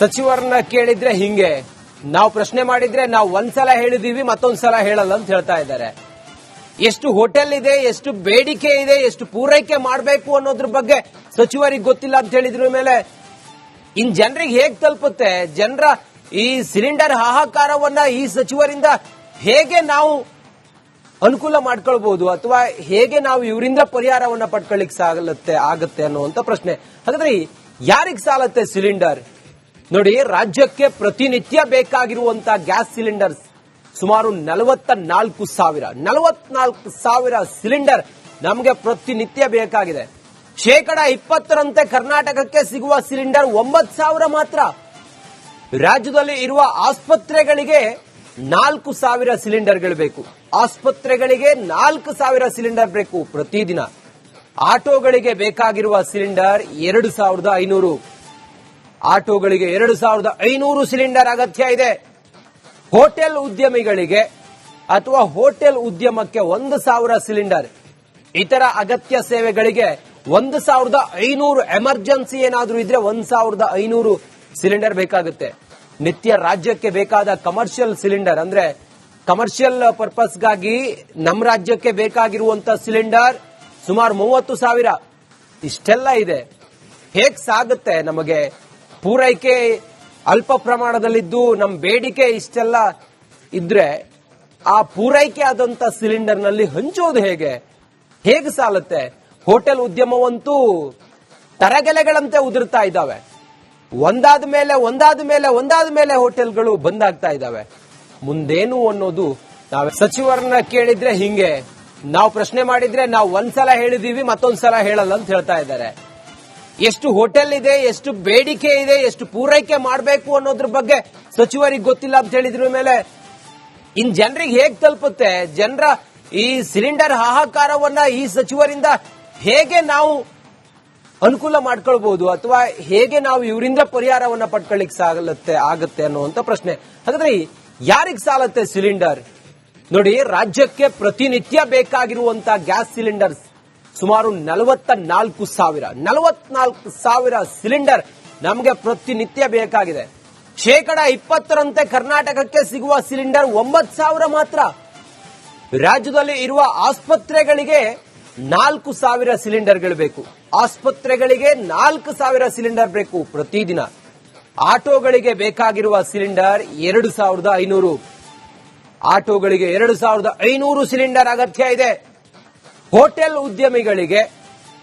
ಸಚಿವರನ್ನ ಕೇಳಿದ್ರೆ ಹಿಂಗೆ, ನಾವು ಪ್ರಶ್ನೆ ಮಾಡಿದ್ರೆ ನಾವು ಒಂದ್ಸಲ ಹೇಳಿದೀವಿ ಮತ್ತೊಂದ್ಸಲ ಹೇಳಲ್ಲ ಅಂತ ಹೇಳ್ತಾ ಇದ್ದಾರೆ. ಎಷ್ಟು ಹೋಟೆಲ್ ಇದೆ, ಎಷ್ಟು ಬೇಡಿಕೆ ಇದೆ, ಎಷ್ಟು ಪೂರೈಕೆ ಮಾಡಬೇಕು ಅನ್ನೋದ್ರ ಬಗ್ಗೆ ಸಚಿವರಿಗೆ ಗೊತ್ತಿಲ್ಲ ಅಂತ ಹೇಳಿದ್ರ ಮೇಲೆ ಇನ್ ಜನರಿಗೆ ಹೇಗ್ ತಲುಪುತ್ತೆ? ಜನರ ಈ ಸಿಲಿಂಡರ್ ಹಾಹಾಕಾರವನ್ನ ಈ ಸಚಿವರಿಂದ ಹೇಗೆ ನಾವು ಅನುಕೂಲ ಮಾಡ್ಕೊಳ್ಬಹುದು, ಅಥವಾ ಹೇಗೆ ನಾವು ಇವರಿಂದ ಪರಿಹಾರವನ್ನ ಪಡ್ಕೊಳ್ಳಿಕ್ ಆಗತ್ತೆ ಅನ್ನುವಂತ ಪ್ರಶ್ನೆ. ಹಾಗಾದ್ರೆ ಯಾರಿಗ್ ಸಾಲತ್ತೆ ಸಿಲಿಂಡರ್? ನೋಡಿ, ರಾಜ್ಯಕ್ಕೆ ಪ್ರತಿನಿತ್ಯ ಬೇಕಾಗಿರುವಂತಹ ಗ್ಯಾಸ್ ಸಿಲಿಂಡರ್ ಸುಮಾರು 44 ಸಾವಿರ ಸಿಲಿಂಡರ್ ನಮಗೆ ಪ್ರತಿನಿತ್ಯ ಬೇಕಾಗಿದೆ. 20% ಕರ್ನಾಟಕಕ್ಕೆ ಸಿಗುವ ಸಿಲಿಂಡರ್ 9,000 ಮಾತ್ರ. ರಾಜ್ಯದಲ್ಲಿ ಇರುವ ಆಸ್ಪತ್ರೆಗಳಿಗೆ 4,000 ಸಿಲಿಂಡರ್ಗಳು ಬೇಕು. ಆಸ್ಪತ್ರೆಗಳಿಗೆ 4,000 ಸಿಲಿಂಡರ್ ಬೇಕು ಪ್ರತಿದಿನ. ಆಟೋಗಳಿಗೆ ಬೇಕಾಗಿರುವ ಸಿಲಿಂಡರ್ 2,500. ಆಟೋಗಳಿಗೆ 2,500 ಸಿಲಿಂಡರ್ ಅಗತ್ಯ ಇದೆ. ಹೋಟೆಲ್ ಉದ್ಯಮಿಗಳಿಗೆ ಅಥವಾ ಹೋಟೆಲ್ ಉದ್ಯಮಕ್ಕೆ 1,000 ಸಿಲಿಂಡರ್. ಇತರ ಅಗತ್ಯ ಸೇವೆಗಳಿಗೆ 1,500. ಎಮರ್ಜೆನ್ಸಿ ಏನಾದ್ರೂ ಇದ್ರೆ 1,500 ಸಿಲಿಂಡರ್ ಬೇಕಾಗುತ್ತೆ. ನಿತ್ಯ ರಾಜ್ಯಕ್ಕೆ ಬೇಕಾದ ಕಮರ್ಷಿಯಲ್ ಸಿಲಿಂಡರ್ ಅಂದ್ರೆ ಕಮರ್ಷಿಯಲ್ ಪರ್ಪಸ್ಗಾಗಿ ನಮ್ಮ ರಾಜ್ಯಕ್ಕೆ ಬೇಕಾಗಿರುವಂತಹ ಸಿಲಿಂಡರ್ ಸುಮಾರು 30,000. ಇಷ್ಟೆಲ್ಲ ಇದೆ. ಹೇಗ್ ಸಾಗುತ್ತೆ? ನಮಗೆ ಪೂರೈಕೆ ಅಲ್ಪ ಪ್ರಮಾಣದಲ್ಲಿದ್ದು ನಮ್ಮ ಬೇಡಿಕೆ ಇಷ್ಟೆಲ್ಲ ಇದ್ರೆ ಆ ಪೂರೈಕೆ ಆದಂತ ಸಿಲಿಂಡರ್ ನಲ್ಲಿ ಹಂಚೋದು ಹೇಗೆ ಸಾಲುತ್ತೆ? ಹೋಟೆಲ್ ಉದ್ಯಮವಂತೂ ತರಗೆಲೆಗಳಂತೆ ಉದುರ್ತಾ ಇದ್ದಾವೆ. ಒಂದಾದ ಮೇಲೆ ಹೋಟೆಲ್ಗಳು ಬಂದಾಗ್ತಾ ಇದ್ದಾವೆ. ಮುಂದೇನು ಅನ್ನೋದು ನಾವು ಸಚಿವರನ್ನ ಕೇಳಿದ್ರೆ ಹಿಂಗೆ, ನಾವು ಪ್ರಶ್ನೆ ಮಾಡಿದ್ರೆ ನಾವು ಒಂದ್ಸಲ ಹೇಳಿದೀವಿ ಮತ್ತೊಂದ್ಸಲ ಹೇಳಲ್ಲ ಅಂತ ಹೇಳ್ತಾ ಇದ್ದಾರೆ. ಎಷ್ಟು ಹೋಟೆಲ್ ಇದೆ, ಎಷ್ಟು ಬೇಡಿಕೆ ಇದೆ, ಎಷ್ಟು ಪೂರೈಕೆ ಮಾಡಬೇಕು ಅನ್ನೋದ್ರ ಬಗ್ಗೆ ಸಚಿವರಿಗೆ ಗೊತ್ತಿಲ್ಲ ಅಂತ ಹೇಳಿದ್ರ ಮೇಲೆ ಇನ್ ಜನರಿಗೆ ಹೇಗ್ ತಲುಪುತ್ತೆ? ಜನರ ಈ ಸಿಲಿಂಡರ್ ಹಾಹಾಕಾರವನ್ನ ಈ ಸಚಿವರಿಂದ ಹೇಗೆ ನಾವು ಅನುಕೂಲ ಮಾಡ್ಕೊಳ್ಬಹುದು, ಅಥವಾ ಹೇಗೆ ನಾವು ಇವರಿಂದ ಪರಿಹಾರವನ್ನ ಪಡ್ಕೊಳ್ಳಿಕ್ ಆಗತ್ತೆ ಅನ್ನುವಂತ ಪ್ರಶ್ನೆ. ಹಾಗಾದ್ರೆ ಯಾರಿಗ್ ಸಾಲತ್ತೆ ಸಿಲಿಂಡರ್? ನೋಡಿ, ರಾಜ್ಯಕ್ಕೆ ಪ್ರತಿನಿತ್ಯ ಬೇಕಾಗಿರುವಂತಹ ಗ್ಯಾಸ್ ಸಿಲಿಂಡರ್ ಸುಮಾರು 44 ಸಾವಿರ ಸಿಲಿಂಡರ್ ನಮಗೆ ಪ್ರತಿನಿತ್ಯ ಬೇಕಾಗಿದೆ. 20% ಕರ್ನಾಟಕಕ್ಕೆ ಸಿಗುವ ಸಿಲಿಂಡರ್ 9,000 ಮಾತ್ರ. ರಾಜ್ಯದಲ್ಲಿ ಇರುವ ಆಸ್ಪತ್ರೆಗಳಿಗೆ 4,000 ಸಿಲಿಂಡರ್ಗಳು ಬೇಕು. ಆಸ್ಪತ್ರೆಗಳಿಗೆ 4,000 ಸಿಲಿಂಡರ್ ಬೇಕು ಪ್ರತಿದಿನ. ಆಟೋಗಳಿಗೆ ಬೇಕಾಗಿರುವ ಸಿಲಿಂಡರ್ 2,500. ಆಟೋಗಳಿಗೆ 2,500 ಸಿಲಿಂಡರ್ ಅಗತ್ಯ ಇದೆ. ಹೋಟೆಲ್ ಉದ್ಯಮಿಗಳಿಗೆ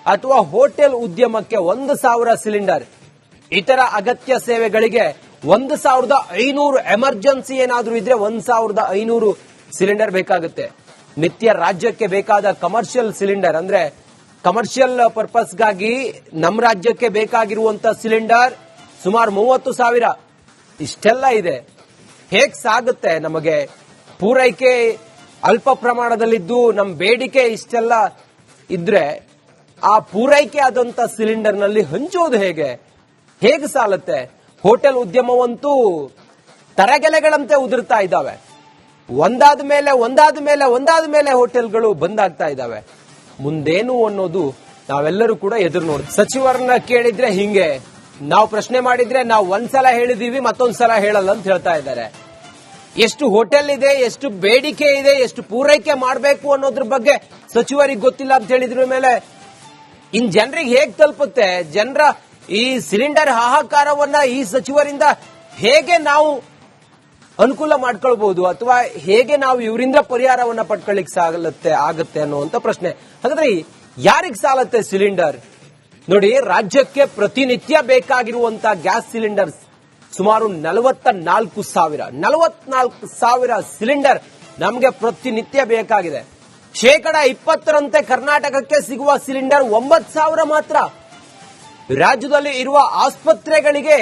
ಅಥವಾ ಹೋಟೆಲ್ ಉದ್ಯಮಕ್ಕೆ 1,000 ಸಿಲಿಂಡರ್. ಇತರ ಅಗತ್ಯ ಸೇವೆಗಳಿಗೆ 1,500. ಎಮರ್ಜೆನ್ಸಿ ಏನಾದ್ರೂ ಇದ್ರೆ 1,500 ಸಿಲಿಂಡರ್ ಬೇಕಾಗುತ್ತೆ. ನಿತ್ಯ ರಾಜ್ಯಕ್ಕೆ ಬೇಕಾದ ಕಮರ್ಷಿಯಲ್ ಸಿಲಿಂಡರ್ ಅಂದ್ರೆ ಕಮರ್ಷಿಯಲ್ ಪರ್ಪಸ್ಗಾಗಿ ನಮ್ಮ ರಾಜ್ಯಕ್ಕೆ ಬೇಕಾಗಿರುವಂತಹ ಸಿಲಿಂಡರ್ ಸುಮಾರು 30,000. ಇಷ್ಟೆಲ್ಲ ಇದೆ. ಹೇಗ್ ಸಾಗುತ್ತೆ? ನಮಗೆ ಪೂರೈಕೆ ಅಲ್ಪ ಪ್ರಮಾಣದಲ್ಲಿದ್ದು ನಮ್ಮ ಬೇಡಿಕೆ ಇಷ್ಟೆಲ್ಲ ಇದ್ರೆ ಆ ಪೂರೈಕೆ ಆದಂತ ಸಿಲಿಂಡರ್ ನಲ್ಲಿ ಹಂಚೋದು ಹೇಗೆ ಸಾಲುತ್ತೆ? ಹೋಟೆಲ್ ಉದ್ಯಮವಂತೂ ತರಗೆಲೆಗಳಂತೆ ಉದುರ್ತಾ ಇದ್ದಾವೆ. ಒಂದಾದ ಮೇಲೆ ಹೋಟೆಲ್ಗಳು ಬಂದಾಗ್ತಾ ಇದ್ದಾವೆ. ಮುಂದೇನು ಅನ್ನೋದು ನಾವೆಲ್ಲರೂ ಕೂಡ ಎದುರು ನೋಡಿ. ಸಚಿವರನ್ನ ಕೇಳಿದ್ರೆ ಹಿಂಗೆ, ನಾವು ಪ್ರಶ್ನೆ ಮಾಡಿದ್ರೆ ನಾವು ಒಂದ್ಸಲ ಹೇಳಿದೀವಿ ಮತ್ತೊಂದ್ಸಲ ಹೇಳಲ್ಲ ಅಂತ ಹೇಳ್ತಾ ಇದ್ದಾರೆ. ಎಷ್ಟು ಹೋಟೆಲ್ ಇದೆ, ಎಷ್ಟು ಬೇಡಿಕೆ ಇದೆ, ಎಷ್ಟು ಪೂರೈಕೆ ಮಾಡಬೇಕು ಅನ್ನೋದ್ರ ಬಗ್ಗೆ ಸಚಿವರಿಗೆ ಗೊತ್ತಿಲ್ಲ ಅಂತ ಹೇಳಿದ್ರ ಮೇಲೆ ಇನ್ ಜನರಿಗೆ ಹೇಗ್ ತಲುಪುತ್ತೆ? ಜನರ ಈ ಸಿಲಿಂಡರ್ ಹಾಹಾಕಾರವನ್ನ ಈ ಸಚಿವರಿಂದ ಹೇಗೆ ನಾವು ಅನುಕೂಲ ಮಾಡ್ಕೊಳ್ಬಹುದು, ಅಥವಾ ಹೇಗೆ ನಾವು ಇವರಿಂದ ಪರಿಹಾರವನ್ನ ಪಡ್ಕೊಳ್ಳಿಕ್ ಆಗತ್ತೆ ಅನ್ನುವಂತ ಪ್ರಶ್ನೆ. ಹಾಗಾದ್ರೆ ಯಾರಿಗ್ ಸಾಲತ್ತೆ ಸಿಲಿಂಡರ್? ನೋಡಿ, ರಾಜ್ಯಕ್ಕೆ ಪ್ರತಿನಿತ್ಯ ಬೇಕಾಗಿರುವಂತಹ ಗ್ಯಾಸ್ ಸಿಲಿಂಡರ್ ಸುಮಾರು 44 ಸಾವಿರ ಸಿಲಿಂಡರ್ ನಮಗೆ ಪ್ರತಿನಿತ್ಯ ಬೇಕಾಗಿದೆ. 20% ಕರ್ನಾಟಕಕ್ಕೆ ಸಿಗುವ ಸಿಲಿಂಡರ್ 9,000 ಮಾತ್ರ. ರಾಜ್ಯದಲ್ಲಿ ಇರುವ ಆಸ್ಪತ್ರೆಗಳಿಗೆ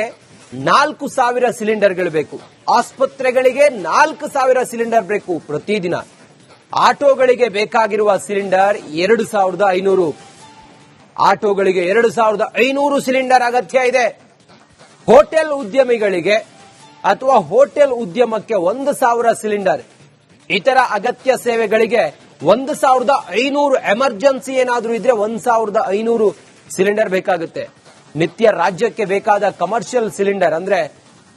4,000 ಸಿಲಿಂಡರ್ಗಳು ಬೇಕು. ಆಸ್ಪತ್ರೆಗಳಿಗೆ 4,000 ಸಿಲಿಂಡರ್ ಬೇಕು ಪ್ರತಿದಿನ. ಆಟೋಗಳಿಗೆ ಬೇಕಾಗಿರುವ ಸಿಲಿಂಡರ್ 2,500. ಆಟೋಗಳಿಗೆ 2,500 ಸಿಲಿಂಡರ್ ಅಗತ್ಯ ಇದೆ. ಹೋಟೆಲ್ ಉದ್ಯಮಿಗಳಿಗೆ ಅಥವಾ ಹೋಟೆಲ್ ಉದ್ಯಮಕ್ಕೆ 1,000 ಸಿಲಿಂಡರ್. ಇತರ ಅಗತ್ಯ ಸೇವೆಗಳಿಗೆ 1,500. ಎಮರ್ಜೆನ್ಸಿ ಏನಾದ್ರೂ ಇದ್ರೆ 1,500 ಸಿಲಿಂಡರ್ ಬೇಕಾಗುತ್ತೆ. ನಿತ್ಯ ರಾಜ್ಯಕ್ಕೆ ಬೇಕಾದ ಕಮರ್ಷಿಯಲ್ ಸಿಲಿಂಡರ್ ಅಂದ್ರೆ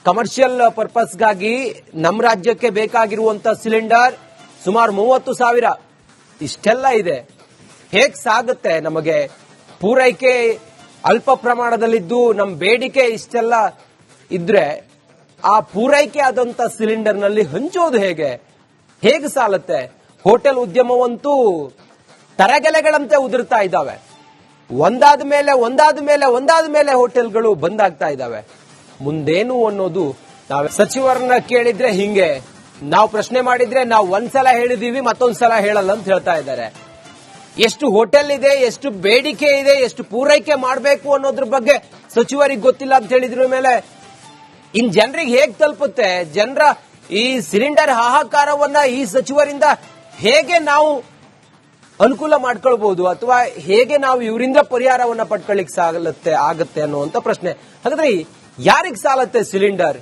ಕಮರ್ಷಿಯಲ್ ಪರ್ಪಸ್ಗಾಗಿ ನಮ್ಮ ರಾಜ್ಯಕ್ಕೆ ಬೇಕಾಗಿರುವಂತ ಸಿಲಿಂಡರ್ ಸುಮಾರು 30,000 ಇಷ್ಟೆಲ್ಲ ಇದೆ. ಹೇಗ್ ಸಾಗುತ್ತೆ? ನಮಗೆ ಪೂರೈಕೆ ಅಲ್ಪ ಪ್ರಮಾಣದಲ್ಲಿದ್ದು ನಮ್ಮ ಬೇಡಿಕೆ ಇಷ್ಟೆಲ್ಲ ಇದ್ರೆ ಆ ಪೂರೈಕೆ ಆದಂತ ಸಿಲಿಂಡರ್ ನಲ್ಲಿ ಹಂಚೋದು ಹೇಗೆ ಸಾಲುತ್ತೆ? ಹೋಟೆಲ್ ಉದ್ಯಮವಂತೂ ತರಗೆಲೆಗಳಂತೆ ಉದುರ್ತಾ ಇದ್ದಾವೆ. ಒಂದಾದ ಮೇಲೆ ಹೋಟೆಲ್ಗಳು ಬಂದಾಗ್ತಾ ಇದ್ದಾವೆ. ಮುಂದೇನು ಅನ್ನೋದು ನಾವು ಸಚಿವರನ್ನ ಕೇಳಿದ್ರೆ ಹಿಂಗೆ, ನಾವು ಪ್ರಶ್ನೆ ಮಾಡಿದ್ರೆ ನಾವು ಒಂದ್ಸಲ ಹೇಳಿದೀವಿ ಮತ್ತೊಂದ್ಸಲ ಹೇಳಲ್ಲ ಅಂತ ಹೇಳ್ತಾ ಇದ್ದಾರೆ. ಎಷ್ಟು ಹೋಟೆಲ್ ಇದೆ, ಎಷ್ಟು ಬೇಡಿಕೆ ಇದೆ, ಎಷ್ಟು ಪೂರೈಕೆ ಮಾಡಬೇಕು ಅನ್ನೋದ್ರ ಬಗ್ಗೆ ಸಚಿವರಿಗೆ ಗೊತ್ತಿಲ್ಲ ಅಂತ ಹೇಳಿದ್ರ ಮೇಲೆ ಇನ್ ಜನರಿಗೆ ಹೇಗ್ ತಲುಪುತ್ತೆ? ಜನರ ಈ ಸಿಲಿಂಡರ್ ಹಾಹಾಕಾರವನ್ನ ಈ ಸಚಿವರಿಂದ ಹೇಗೆ ನಾವು ಅನುಕೂಲ ಮಾಡ್ಕೊಳ್ಬಹುದು, ಅಥವಾ ಹೇಗೆ ನಾವು ಇವರಿಂದ ಪರಿಹಾರವನ್ನ ಪಡ್ಕೊಳ್ಳಿಕ್ ಆಗತ್ತೆ ಅನ್ನುವಂತ ಪ್ರಶ್ನೆ. ಹಾಗಾದ್ರೆ ಯಾರಿಗ್ ಸಾಲತ್ತೆ ಸಿಲಿಂಡರ್?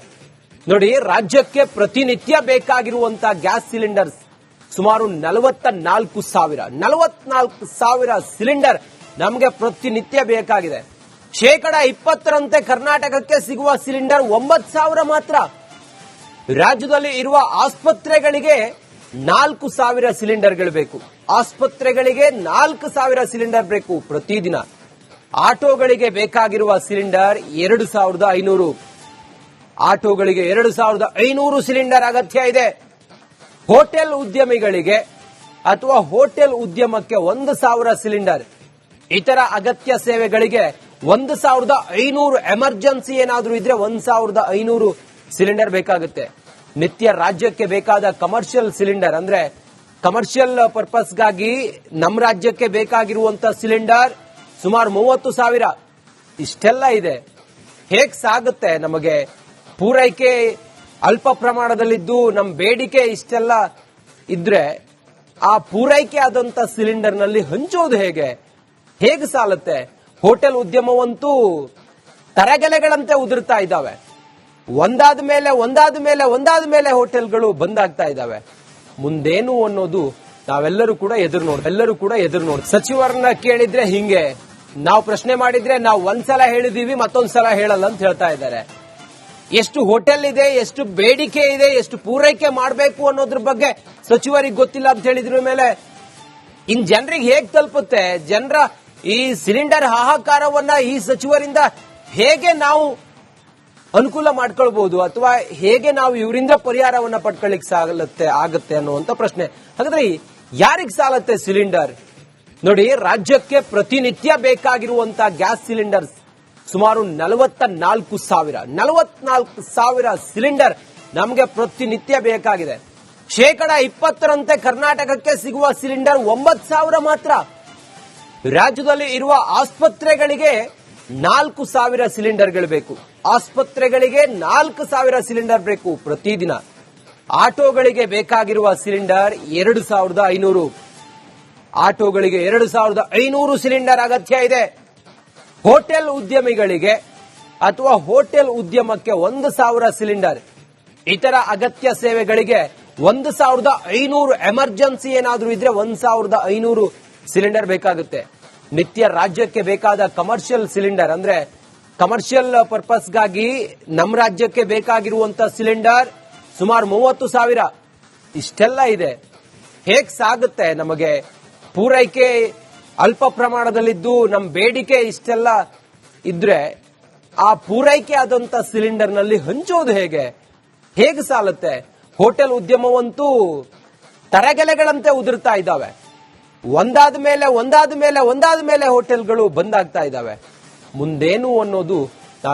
ನೋಡಿ, ರಾಜ್ಯಕ್ಕೆ ಪ್ರತಿನಿತ್ಯ ಬೇಕಾಗಿರುವಂತಹ ಗ್ಯಾಸ್ ಸಿಲಿಂಡರ್ ಸುಮಾರು 44,000 ಸಿಲಿಂಡರ್ ನಮಗೆ ಪ್ರತಿನಿತ್ಯ ಬೇಕಾಗಿದೆ. 20% ಕರ್ನಾಟಕಕ್ಕೆ ಸಿಗುವ ಸಿಲಿಂಡರ್ 9,000 ಮಾತ್ರ. ರಾಜ್ಯದಲ್ಲಿ ಇರುವ ಆಸ್ಪತ್ರೆಗಳಿಗೆ 4,000 ಸಿಲಿಂಡರ್ಗಳು ಬೇಕು. ಆಸ್ಪತ್ರೆಗಳಿಗೆ 4,000 ಸಿಲಿಂಡರ್ ಬೇಕು ಪ್ರತಿದಿನ. ಆಟೋಗಳಿಗೆ ಬೇಕಾಗಿರುವ ಸಿಲಿಂಡರ್ 2,500. ಆಟೋಗಳಿಗೆ 2,500 ಸಿಲಿಂಡರ್ ಅಗತ್ಯ ಇದೆ. ಹೋಟೆಲ್ ಉದ್ಯಮಿಗಳಿಗೆ ಅಥವಾ ಹೋಟೆಲ್ ಉದ್ಯಮಕ್ಕೆ 1,000 ಸಿಲಿಂಡರ್. ಇತರ ಅಗತ್ಯ ಸೇವೆಗಳಿಗೆ 1,500. ಎಮರ್ಜೆನ್ಸಿ ಏನಾದ್ರೂ ಇದ್ರೆ 1,500 ಸಿಲಿಂಡರ್ ಬೇಕಾಗುತ್ತೆ. ನಿತ್ಯ ರಾಜ್ಯಕ್ಕೆ ಬೇಕಾದ ಕಮರ್ಷಿಯಲ್ ಸಿಲಿಂಡರ್ ಅಂದ್ರೆ ಕಮರ್ಷಿಯಲ್ ಪರ್ಪಸ್ಗಾಗಿ ನಮ್ಮ ರಾಜ್ಯಕ್ಕೆ ಬೇಕಾಗಿರುವಂತ ಸಿಲಿಂಡರ್ ಸುಮಾರು 30,000 ಇಷ್ಟೆಲ್ಲ ಇದೆ. ಹೇಗ್ ಸಾಗುತ್ತೆ? ನಮಗೆ ಪೂರೈಕೆ ಅಲ್ಪ ಪ್ರಮಾಣದಲ್ಲಿದ್ದು ನಮ್ಮ ಬೇಡಿಕೆ ಇಷ್ಟೆಲ್ಲ ಇದ್ರೆ ಆ ಪೂರೈಕೆ ಆದಂತ ಸಿಲಿಂಡರ್ ನಲ್ಲಿ ಹಂಚೋದು ಹೇಗೆ ಸಾಲುತ್ತೆ? ಹೋಟೆಲ್ ಉದ್ಯಮವಂತೂ ತರಗೆಲೆಗಳಂತೆ ಉದುರ್ತಾ ಇದ್ದಾವೆ. ಒಂದಾದ ಮೇಲೆ ಹೋಟೆಲ್ಗಳು ಬಂದಾಗ್ತಾ ಇದ್ದಾವೆ. ಮುಂದೇನು ಅನ್ನೋದು ನಾವೆಲ್ಲರೂ ಕೂಡ ಎದುರು ನೋಡಿ ಸಚಿವರನ್ನ ಕೇಳಿದ್ರೆ ಹಿಂಗೆ, ನಾವು ಪ್ರಶ್ನೆ ಮಾಡಿದ್ರೆ ನಾವು ಒಂದ್ಸಲ ಹೇಳಿದೀವಿ ಮತ್ತೊಂದ್ಸಲ ಹೇಳಲ್ಲ ಅಂತ ಹೇಳ್ತಾ ಇದ್ದಾರೆ. ಎಷ್ಟು ಹೋಟೆಲ್ ಇದೆ, ಎಷ್ಟು ಬೇಡಿಕೆ ಇದೆ, ಎಷ್ಟು ಪೂರೈಕೆ ಮಾಡಬೇಕು ಅನ್ನೋದ್ರ ಬಗ್ಗೆ ಸಚಿವರಿಗೆ ಗೊತ್ತಿಲ್ಲ ಅಂತ ಹೇಳಿದ್ರ ಮೇಲೆ ಇನ್ ಜನರಿಗೆ ಹೇಗ್ ತಲುಪುತ್ತೆ? ಜನರ ಈ ಸಿಲಿಂಡರ್ ಹಾಹಾಕಾರವನ್ನ ಈ ಸಚಿವರಿಂದ ಹೇಗೆ ನಾವು ಅನುಕೂಲ ಮಾಡ್ಕೊಳ್ಬಹುದು, ಅಥವಾ ಹೇಗೆ ನಾವು ಇವರಿಂದ ಪರಿಹಾರವನ್ನ ಪಡ್ಕೊಳ್ಳಿಕ್ ಆಗತ್ತೆ ಅನ್ನುವಂತ ಪ್ರಶ್ನೆ. ಹಾಗಾದ್ರೆ ಯಾರಿಗ್ ಸಾಲತ್ತೆ ಸಿಲಿಂಡರ್? ನೋಡಿ, ರಾಜ್ಯಕ್ಕೆ ಪ್ರತಿನಿತ್ಯ ಬೇಕಾಗಿರುವಂತಹ ಗ್ಯಾಸ್ ಸಿಲಿಂಡರ್ ಸುಮಾರು 44,000 ಸಿಲಿಂಡರ್ ನಮಗೆ ಪ್ರತಿನಿತ್ಯ ಬೇಕಾಗಿದೆ. 20% ಕರ್ನಾಟಕಕ್ಕೆ ಸಿಗುವ ಸಿಲಿಂಡರ್ 9,000 ಮಾತ್ರ. ರಾಜ್ಯದಲ್ಲಿ ಇರುವ ಆಸ್ಪತ್ರೆಗಳಿಗೆ 4,000 ಸಿಲಿಂಡರ್ಗಳು ಬೇಕು. ಆಸ್ಪತ್ರೆಗಳಿಗೆ 4,000 ಸಿಲಿಂಡರ್ ಬೇಕು ಪ್ರತಿದಿನ. ಆಟೋಗಳಿಗೆ ಬೇಕಾಗಿರುವ ಸಿಲಿಂಡರ್ 2,500. ಆಟೋಗಳಿಗೆ 2,500 ಸಿಲಿಂಡರ್ ಅಗತ್ಯ ಇದೆ. ಹೋಟೆಲ್ ಉದ್ಯಮಿಗಳಿಗೆ ಅಥವಾ ಹೋಟೆಲ್ ಉದ್ಯಮಕ್ಕೆ 1,000 ಸಿಲಿಂಡರ್. ಇತರ ಅಗತ್ಯ ಸೇವೆಗಳಿಗೆ 1,500. ಎಮರ್ಜೆನ್ಸಿ ಏನಾದ್ರೂ ಇದ್ರೆ 1,500 ಸಿಲಿಂಡರ್ ಬೇಕಾಗುತ್ತೆ. ನಿತ್ಯ ರಾಜ್ಯಕ್ಕೆ ಬೇಕಾದ ಕಮರ್ಷಿಯಲ್ ಸಿಲಿಂಡರ್ ಅಂದ್ರೆ ಕಮರ್ಷಿಯಲ್ ಪರ್ಪಸ್ಗಾಗಿ ನಮ್ಮ ರಾಜ್ಯಕ್ಕೆ ಬೇಕಾಗಿರುವಂತ ಸಿಲಿಂಡರ್ ಸುಮಾರು 30,000 ಇಷ್ಟೆಲ್ಲ ಇದೆ. ಹೇಗ್ ಸಾಗುತ್ತೆ? ನಮಗೆ ಪೂರೈಕೆ ಅಲ್ಪ ಪ್ರಮಾಣದಲ್ಲಿದ್ದು ನಮ್ಮ ಬೇಡಿಕೆ ಇಷ್ಟೆಲ್ಲ ಇದ್ರೆ ಆ ಪೂರೈಕೆ ಆದಂತ ಸಿಲಿಂಡರ್ ನಲ್ಲಿ ಹಂಚೋದು ಹೇಗೆ ಸಾಲುತ್ತೆ? ಹೋಟೆಲ್ ಉದ್ಯಮವಂತೂ ತರಗೆಲೆಗಳಂತೆ ಉದುರ್ತಾ ಇದ್ದಾವೆ. ಒಂದಾದ ಮೇಲೆ ಹೋಟೆಲ್ಗಳು ಬಂದಾಗ್ತಾ ಇದ್ದಾವೆ. ಮುಂದೇನು ಅನ್ನೋದು